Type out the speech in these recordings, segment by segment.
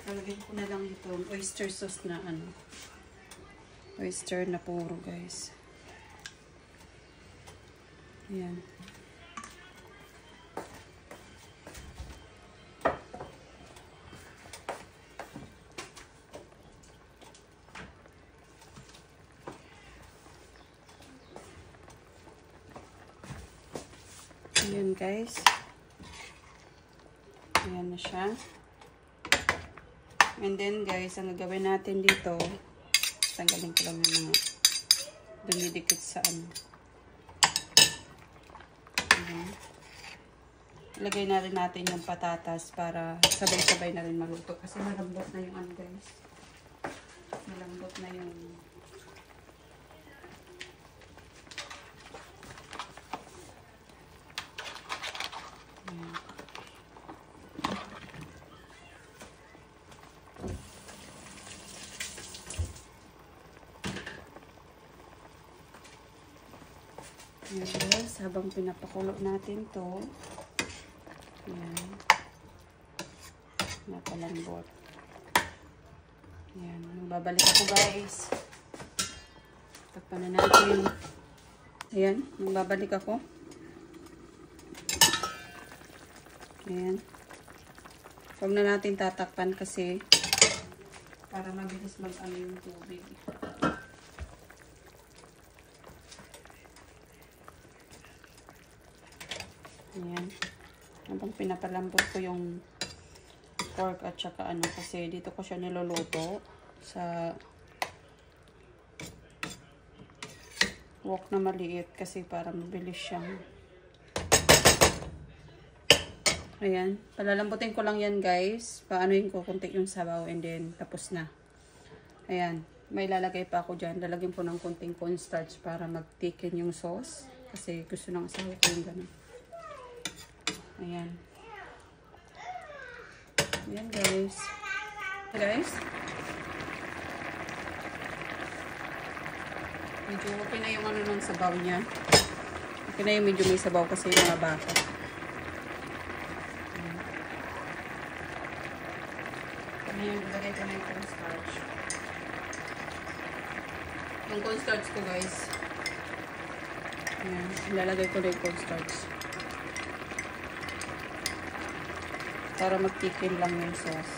Lalagyan ko na lang itong oyster sauce na ano. Oyster na puro, guys. Ayan. Ayan, guys. Ayan na siya. And then, guys, ang gagawin natin dito, tanggalin ko lang yung mga dumidikit sa ano. Ayan. Ilagay na rin natin yung patatas para sabay-sabay na rin maluto. Kasi malambot na yung ano, guys. Malambot na yung Ayan, guys, habang pinapakulo natin to, ayan, napalambot. Ayan, babalik ako, guys. Takpan na natin. Ayan, babalik ako. Ayan. Huwag na natin tatakpan kasi para mabilis mag-ano yung tubig. Ayan. Habang pinapalambot ko yung pork at saka ano, kasi dito ko siya niluluto sa wok na maliit kasi para mabilis siyang. Ayan. Palalambutin ko lang yan, guys. Paanoin ko kunti yung sabaw and then tapos na. Ayan. May lalagay pa ako dyan. Lalagyan ko ng kunting cornstarch para mag-thicken yung sauce. Kasi gusto ng asawa ko yung ganun. Ayan. Ayan, guys. Guys. Medyo okay na yung ano ng sabaw niya. Okay na yung medyo may sabaw kasi yung mga baka. Ayan, ilagay ko na yung cornstarch. Yung cornstarch ko, guys. Ayan, ilalagay ko na yung cornstarch. Para mag-thicken lang yung sauce.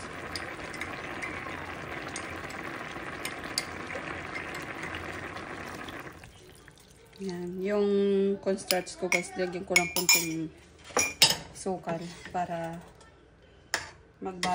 Yan. Yung cornstarch ko, guys, lagyan ko ng kunting sukal para mag-balance.